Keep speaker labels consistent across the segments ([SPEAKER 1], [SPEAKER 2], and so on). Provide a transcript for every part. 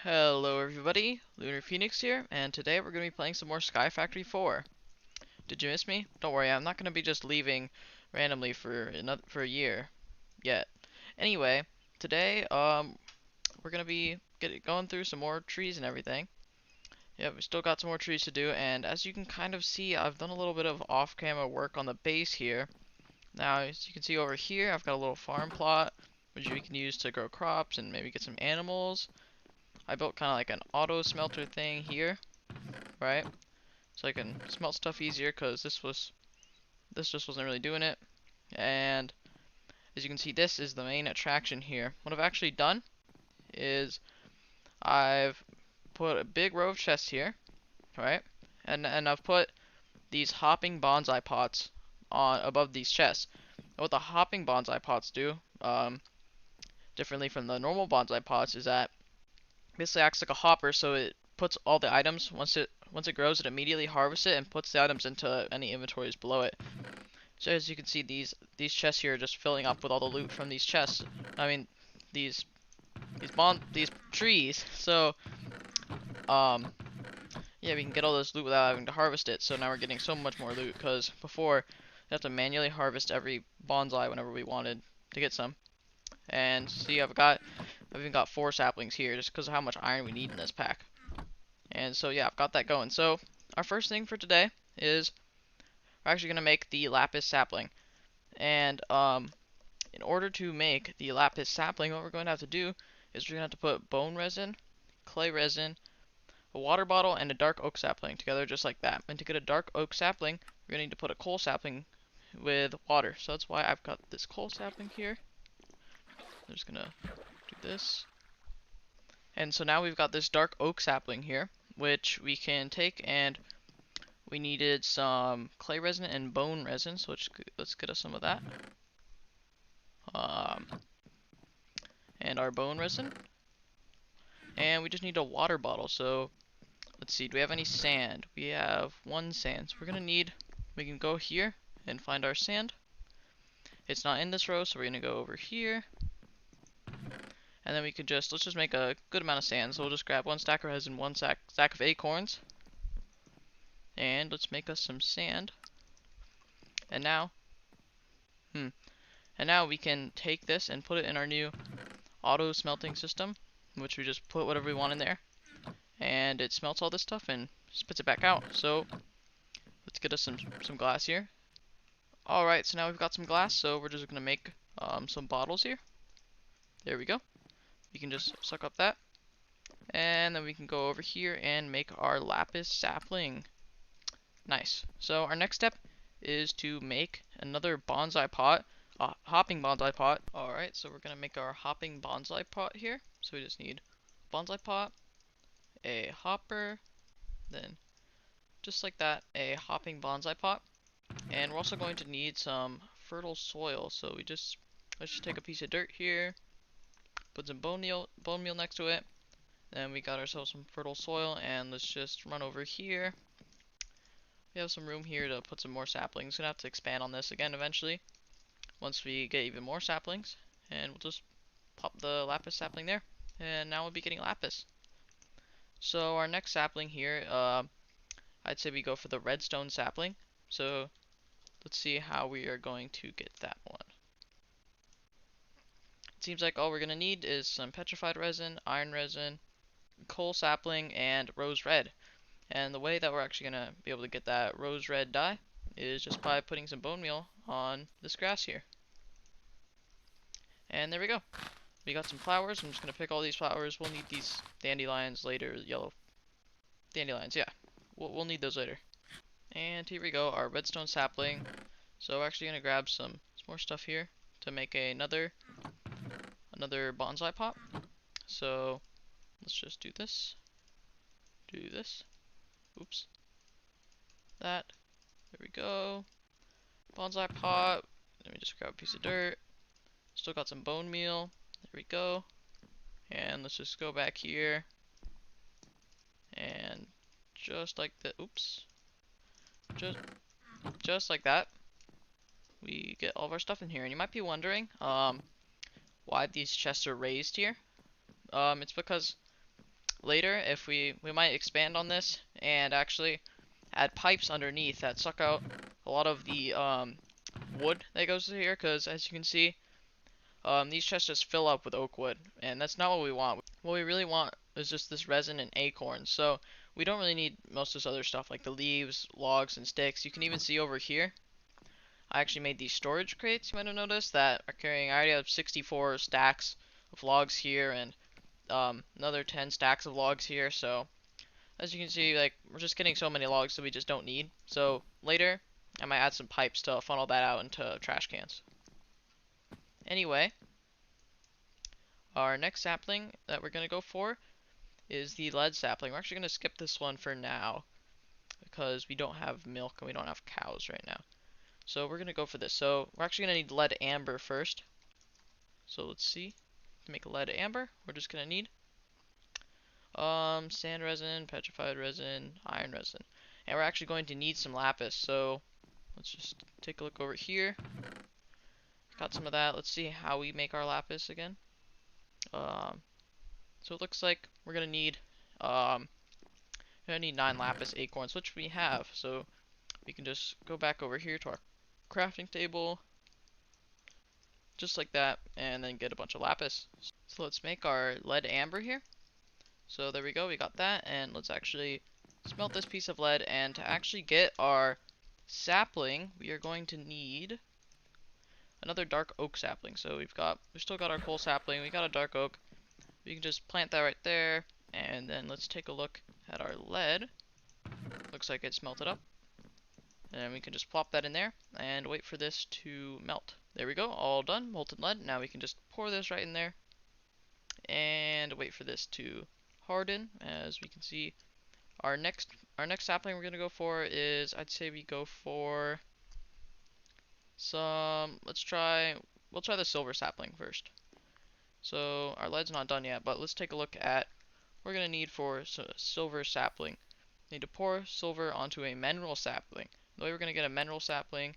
[SPEAKER 1] Hello everybody, Lunar Phoenix here, and today we're going to be playing some more Sky Factory 4. Did you miss me? Don't worry, I'm not going to be just leaving randomly for a year yet. Anyway, today we're going to be going through some more trees and everything. Yep, we still got some more trees to do, and as you can kind of see, I've done a little bit of off-camera work on the base here. Now, as you can see over here, I've got a little farm plot which we can use to grow crops and maybe get some animals. I built kind of like an auto smelter thing here, right? So I can smelt stuff easier because this just wasn't really doing it. And as you can see, this is the main attraction here. What I've actually done is I've put a big row of chests here, right? And I've put these hopping bonsai pots on above these chests. And what the hopping bonsai pots do, differently from the normal bonsai pots, is that basically acts like a hopper, so it puts all the items once it grows, it immediately harvests it and puts the items into any inventories below it. So as you can see, these chests here are just filling up with all the loot from these chests. I mean, these these trees. So yeah, we can get all this loot without having to harvest it. So now we're getting so much more loot because before we have to manually harvest every bonsai whenever we wanted to get some. And see, I've even got 4 saplings here just because of how much iron we need in this pack. And so yeah, I've got that going. So our first thing for today is we're actually gonna make the lapis sapling. And in order to make the lapis sapling, what we're going to have to do is we're going to have to put bone resin, clay resin, a water bottle, and a dark oak sapling together just like that. And to get a dark oak sapling, we're going to need to put a coal sapling with water. So that's why I've got this coal sapling here. I'm just going to do this. And so now we've got this dark oak sapling here, which we can take, and we needed some clay resin and bone resin, so let's get us some of that. And our bone resin. And we just need a water bottle. So let's see, do we have any sand? We have 1 sand. So we can go here and find our sand. It's not in this row, so we're gonna go over here. And then let's just make a good amount of sand. So we'll just grab 1 stack of resin, 1 sack of acorns. And let's make us some sand. And now, we can take this and put it in our new auto smelting system, in which we just put whatever we want in there. And it smelts all this stuff and spits it back out. So let's get us some glass here. Alright, so now we've got some glass, so we're just gonna make some bottles here. There we go. You can just suck up that. And then we can go over here and make our lapis sapling. Nice. So our next step is to make another bonsai pot, hopping bonsai pot. Alright, so we're gonna make our hopping bonsai pot here. So we just need bonsai pot, a hopper, then just like that, a hopping bonsai pot. And we're also going to need some fertile soil. So let's just take a piece of dirt here, put some bone meal next to it. Then we got ourselves some fertile soil, and let's just run over here. We have some room here to put some more saplings. Gonna have to expand on this again eventually once we get even more saplings. And we'll just pop the lapis sapling there. And now we'll be getting lapis. So our next sapling here, I'd say we go for the redstone sapling. So let's see how we are going to get that one. It seems like all we're going to need is some petrified resin, iron resin, coal sapling, and rose red. And the way that we're actually going to be able to get that rose red dye is just by putting some bone meal on this grass here. And there we go. We got some flowers. I'm just going to pick all these flowers. We'll need these dandelions later. Yellow dandelions, yeah. We'll need those later. And here we go, our redstone sapling. So we're actually going to grab some more stuff here to make another bonsai pot. So let's just do this. Oops. That. There we go. Bonsai pot. Let me just grab a piece of dirt. Still got some bone meal. There we go. And let's just go back here. And just like that. Oops. Just like that. We get all of our stuff in here. And you might be wondering, why these chests are raised here. It's because later, if we might expand on this and actually add pipes underneath that suck out a lot of the wood that goes through here, because as you can see, these chests just fill up with oak wood, and that's not what we want. What we really want is just this resin and acorns. So we don't really need most of this other stuff like the leaves, logs, and sticks. You can even see over here, I actually made these storage crates, you might have noticed, that are carrying, I already have 64 stacks of logs here, and another 10 stacks of logs here. So as you can see, like, we're just getting so many logs that we just don't need. So later, I might add some pipes to funnel that out into trash cans. Anyway, our next sapling that we're going to go for is the lead sapling. We're actually going to skip this one for now because we don't have milk and we don't have cows right now. So we're going to go for this. So we're actually going to need lead amber first. So let's see. To make lead amber, we're just going to need sand resin, petrified resin, iron resin. And we're actually going to need some lapis. So let's just take a look over here. Got some of that. Let's see how we make our lapis again. So it looks like we're gonna need 9 lapis acorns, which we have. So we can just go back over here to our crafting table, just like that, and then get a bunch of lapis. So let's make our lead amber here. So there we go, we got that, and let's actually smelt this piece of lead. And to actually get our sapling, we are going to need another dark oak sapling. So we still got our coal sapling, we got a dark oak. We can just plant that right there, and then let's take a look at our lead. Looks like it's melted up. And we can just plop that in there and wait for this to melt. There we go, all done, molten lead. Now we can just pour this right in there and wait for this to harden. As we can see, our next sapling we're gonna go for is, I'd say we go for some, we'll try the silver sapling first. So our lead's not done yet, but let's take a look at what we're gonna need for silver sapling. We need to pour silver onto a mineral sapling. The way we're gonna get a mineral sapling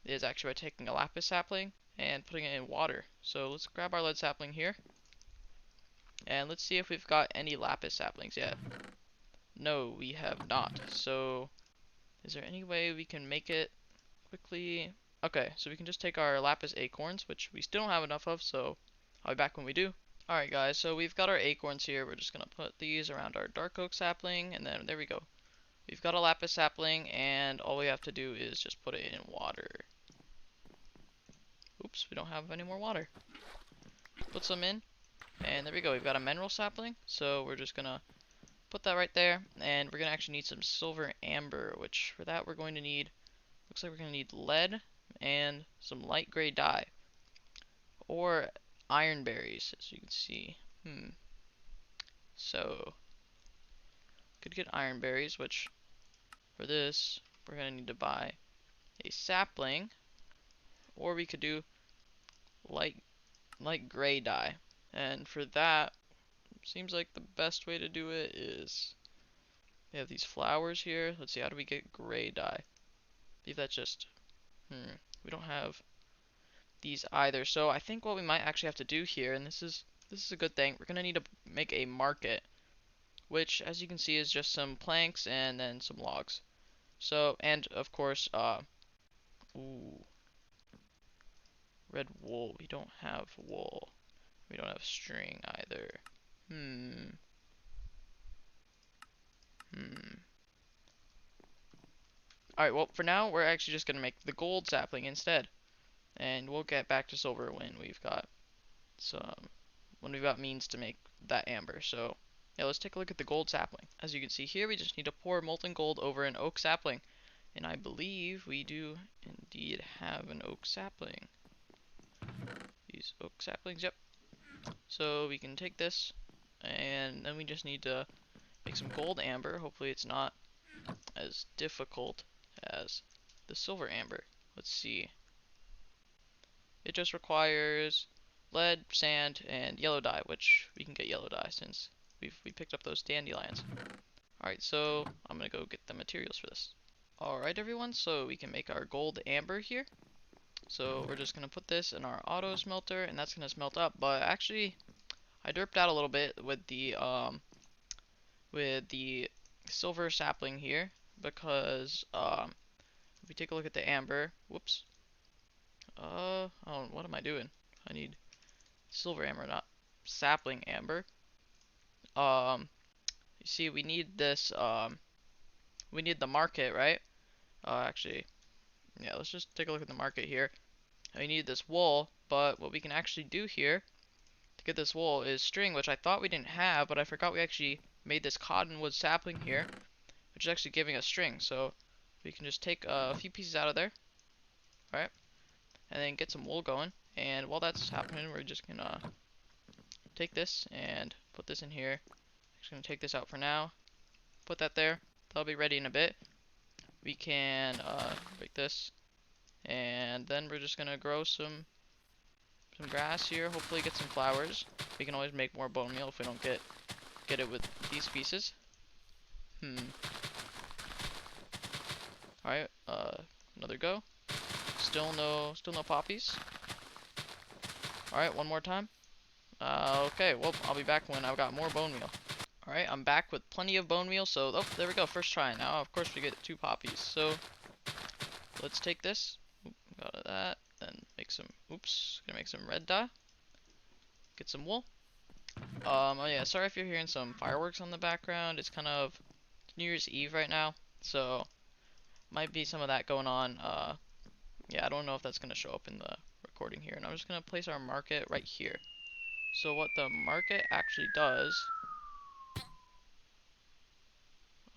[SPEAKER 1] is actually by taking a lapis sapling and putting it in water. So let's grab our lead sapling here, and let's see if we've got any lapis saplings yet. No, we have not. So is there any way we can make it quickly? Okay, so we can just take our lapis acorns, which we still don't have enough of, so I'll be back when we do. Alright guys, so we've got our acorns here. We're just going to put these around our dark oak sapling, and then there we go. We've got a lapis sapling, and all we have to do is just put it in water. Oops, we don't have any more water. Put some in, and there we go. We've got a mineral sapling, so we're just going to put that right there, and we're going to actually need some silver amber, which for that we're going to need, looks like we're going to need lead and some light gray dye, or iron berries, as you can see. So could get iron berries, which for this we're gonna need to buy a sapling, or we could do light gray dye. And for that, seems like the best way to do it is we have these flowers here. Let's see, how do we get gray dye? I believe that's just we don't have these either. So I think what we might actually have to do here, and this is a good thing, we're gonna need to make a market, which as you can see is just some planks and then some logs. So, and of course, ooh, red wool. We don't have wool. We don't have string either. Alright, well, for now, we're actually just gonna make the gold sapling instead. And we'll get back to silver when we've got means to make that amber. So, yeah, let's take a look at the gold sapling. As you can see here, we just need to pour molten gold over an oak sapling. And I believe we do indeed have an oak sapling. These oak saplings, yep. So we can take this, and then we just need to make some gold amber. Hopefully it's not as difficult as the silver amber. Let's see. It just requires lead, sand, and yellow dye, which we can get yellow dye since we picked up those dandelions. Alright, so I'm gonna go get the materials for this. Alright everyone, so we can make our gold amber here. So we're just gonna put this in our auto smelter, and that's gonna smelt up. But actually, I derped out a little bit with the with the silver sapling here because if we take a look at the amber, whoops, oh, what am I doing? I need silver amber, not sapling amber. You see, we need this, we need the market, right? Actually, yeah, let's just take a look at the market here. We need this wool, but what we can actually do here to get this wool is string, which I thought we didn't have, but I forgot we actually made this cottonwood sapling here, which is actually giving us string. So we can just take a few pieces out of there, right? And then get some wool going. And while that's happening, we're just gonna take this and put this in here. Just gonna take this out for now. Put that there. That'll be ready in a bit. We can break this, and then we're just gonna grow some grass here. Hopefully get some flowers. We can always make more bone meal if we don't get it with these pieces. Alright, another go. Still no poppies. Alright, one more time. Okay, well, I'll be back when I've got more bone meal. Alright, I'm back with plenty of bone meal, so, oh, there we go, first try. Now, of course, we get 2 poppies, so, let's take this. Got that, then make some, oops, gonna make some red dye. Get some wool. Oh yeah, sorry if you're hearing some fireworks on the background. It's kind of New Year's Eve right now, so might be some of that going on. Yeah, I don't know if that's gonna show up in the recording here. And I'm just gonna place our market right here. So what the market actually does.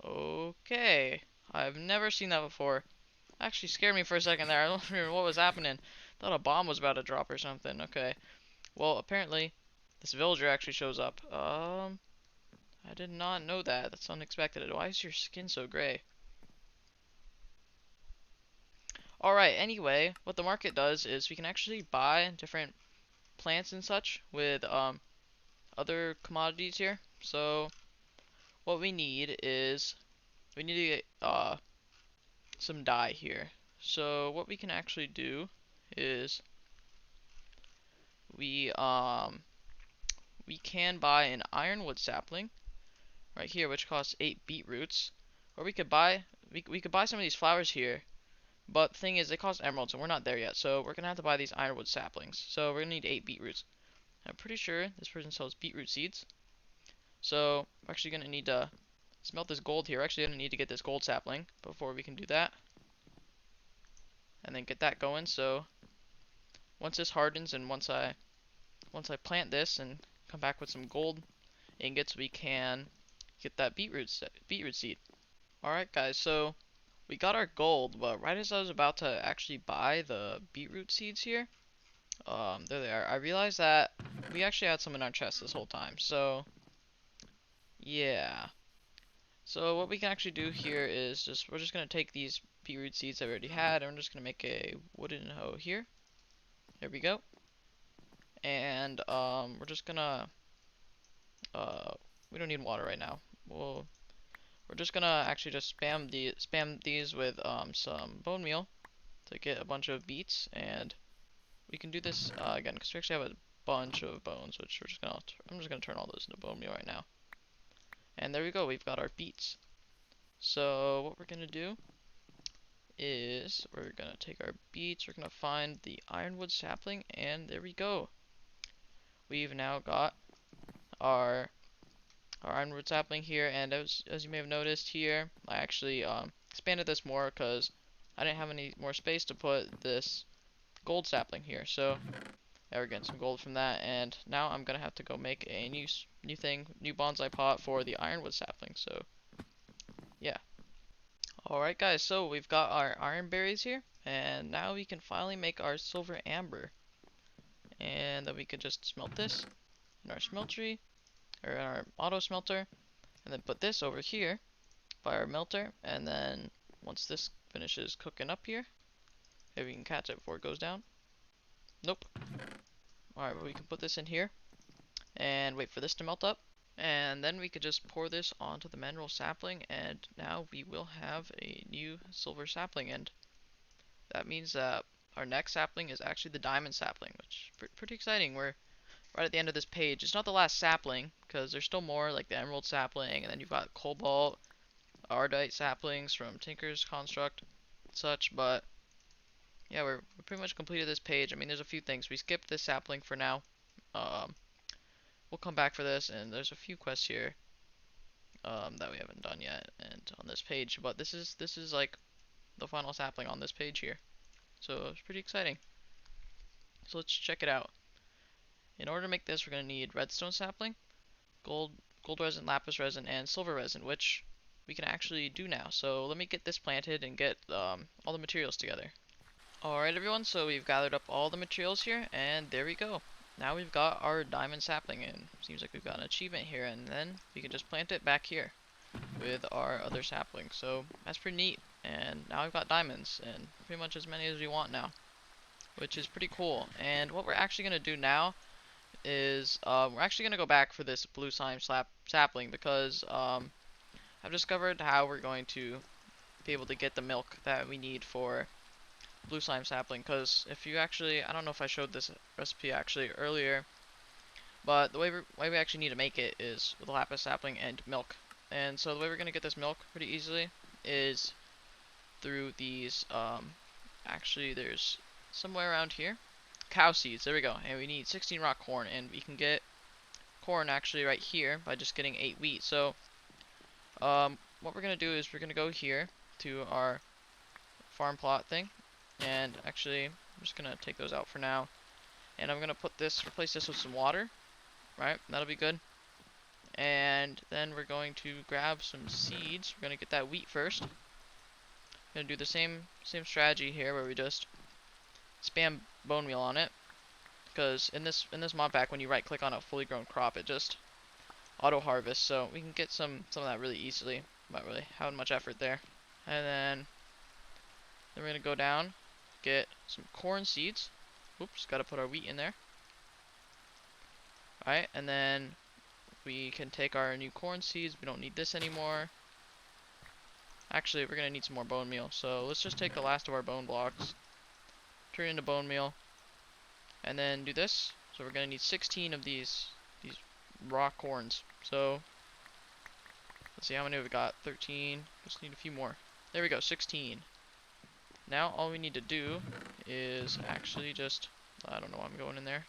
[SPEAKER 1] Okay, I've never seen that before. Actually scared me for a second there. I don't remember what was happening. Thought a bomb was about to drop or something. Okay. Well, apparently this villager actually shows up. I did not know that. That's unexpected. Why is your skin so gray? Alright, anyway, what the market does is we can actually buy different plants and such with other commodities here. So what we need is we need to get some dye here. So what we can actually do is we we can buy an ironwood sapling right here, which costs 8 beetroots, or we could buy some of these flowers here. But the thing is, they cost emeralds, and we're not there yet, so we're gonna have to buy these ironwood saplings. So we're gonna need 8 beetroots. I'm pretty sure this person sells beetroot seeds. So I'm actually gonna need to smelt this gold here. We're actually gonna need to get this gold sapling before we can do that, and then get that going. So once this hardens and once I plant this and come back with some gold ingots, we can get that beetroot seed. All right, guys. So we got our gold, but right as I was about to actually buy the beetroot seeds here, there they are. I realized that we actually had some in our chest this whole time. So yeah. So what we can actually do here is we're just gonna take these beetroot seeds that we already had, and we're just gonna make a wooden hoe here. There we go. And we're just gonna we don't need water right now. We're just gonna actually just spam these with some bone meal to get a bunch of beets, and we can do this again because we actually have a bunch of bones, which I'm just gonna turn all those into bone meal right now. And there we go, we've got our beets. So what we're gonna do is we're gonna take our beets, we're gonna find the ironwood sapling, and there we go. We've now got our ironwood sapling here, and as you may have noticed here, I actually expanded this more because I didn't have any more space to put this gold sapling here. So there we're getting some gold from that, and now I'm gonna have to go make a new bonsai pot for the ironwood sapling. So yeah. Alright guys, so we've got our iron berries here, and now we can finally make our silver amber. And then we could just smelt this in our smeltery, or in our auto smelter, and then put this over here by our melter, and then once this finishes cooking up here, maybe we can catch it before it goes down. Nope. Alright, well we can put this in here, and wait for this to melt up. And then we could just pour this onto the mineral sapling, and now we will have a new silver sapling, and that means that our next sapling is actually the diamond sapling, which is pretty exciting. We're right at the end of this page. It's not the last sapling, because there's still more, like the emerald sapling, and then you've got cobalt, ardite saplings from Tinker's Construct, such, but yeah, we pretty much completed this page. I mean, there's a few things. We skipped this sapling for now. Um, we'll come back for this, and there's a few quests here that we haven't done yet, and on this page. But this is like the final sapling on this page here, so it's pretty exciting. So let's check it out. In order to make this, we're gonna need redstone sapling, gold gold resin, lapis resin, and silver resin, which we can actually do now. So let me get this planted and get all the materials together. Alright everyone, so we've gathered up all the materials here, and there we go. Now we've got our diamond sapling, and seems like we've got an achievement here, and then we can just plant it back here with our other sapling. So that's pretty neat, and now we've got diamonds, and pretty much as many as we want now, which is pretty cool. And what we're actually going to do now is we're actually going to go back for this blue slime sapling, because I've discovered how we're going to be able to get the milk that we need for blue slime sapling. Because if you actually, I don't know if I showed this recipe actually earlier, but the way we actually need to make it is with lapis sapling and milk. And so the way we're going to get this milk pretty easily is through these, actually there's somewhere around here, cow seeds, there we go, and we need 16 raw corn, and we can get corn actually right here by just getting 8 wheat. So what we're going to do is we're going to go here to our farm plot thing, and actually I'm just going to take those out for now, and I'm going to replace this with some water, right? That'll be good. And then we're going to grab some seeds. We're going to get that wheat first. Going to do the same strategy here, where we just spam bone meal on it, because in this mod pack, when you right click on a fully grown crop, it just auto harvests, so we can get some of that really easily, not really having much effort there. And then we're going to go down, get some corn seeds. Oops, got to put our wheat in there. Alright, and then we can take our new corn seeds. We don't need this anymore. Actually, we're going to need some more bone meal, so let's just take the last of our bone blocks, turn it into bone meal, and then do this. So we're going to need 16 of these raw corns. So let's see how many we've got. 13. Just need a few more. There we go, 16. Now all we need to do is actually just, I don't know why I'm going in there.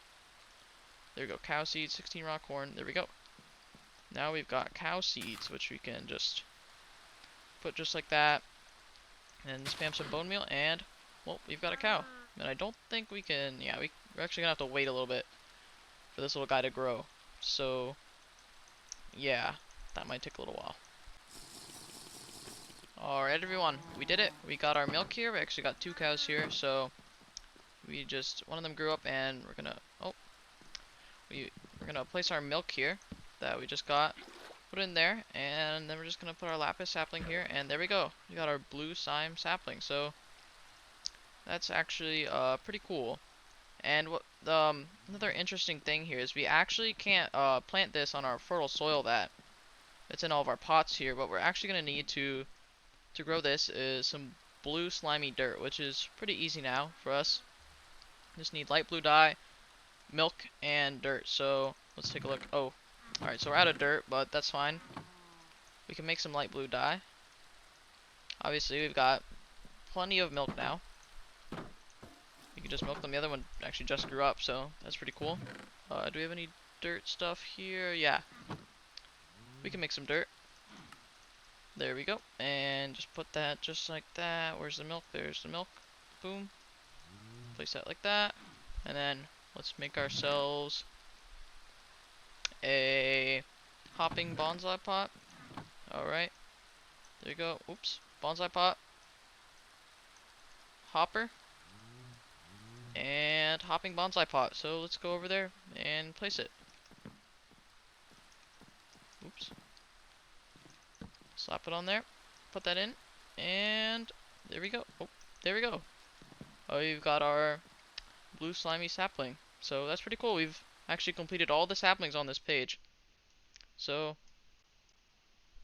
[SPEAKER 1] There we go, cow seeds, 16 raw corn. There we go. Now we've got cow seeds, which we can just put just like that, and spam some bone meal, and well, we've got a cow. And I don't think we can, yeah, we're actually gonna have to wait a little bit for this little guy to grow. So yeah, that might take a little while. Alright everyone, we did it. We got our milk here. We actually got 2 cows here, so one of them grew up, and we're gonna place our milk here that we just got, put it in there, and then we're just gonna put our lapis sapling here, and there we go. We got our blue slime sapling. So that's actually pretty cool. And what another interesting thing here is we actually can't plant this on our fertile soil that's in all of our pots here. What we're actually gonna need to grow this is some blue slimy dirt, which is pretty easy now for us. Just need light blue dye, milk, and dirt. So let's take a look. Oh, alright, so we're out of dirt, but that's fine. We can make some light blue dye. Obviously, we've got plenty of milk now. We can just milk them. The other one actually just grew up, so that's pretty cool. Do we have any dirt stuff here? Yeah. We can make some dirt. There we go. And just put that just like that. Where's the milk? There's the milk. Boom. Place that like that. And then let's make ourselves a hopping bonsai pot. Alright. There you go. Oops. Bonsai pot. Hopper. And hopping bonsai pot. So let's go over there and place it. Oops. Slap it on there. Put that in. And there we go. Oh, there we go. Oh, you've got our blue slimy sapling. So that's pretty cool. We've actually completed all the saplings on this page. So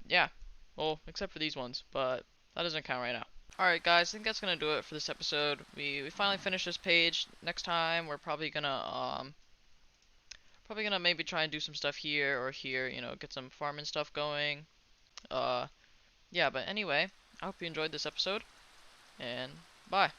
[SPEAKER 1] yeah. Well, except for these ones, but that doesn't count right now. Alright guys, I think that's gonna do it for this episode. We finally finished this page. Next time we're probably gonna Probably gonna maybe try and do some stuff here or here, get some farming stuff going. Uh, yeah, but anyway, I hope you enjoyed this episode, and bye.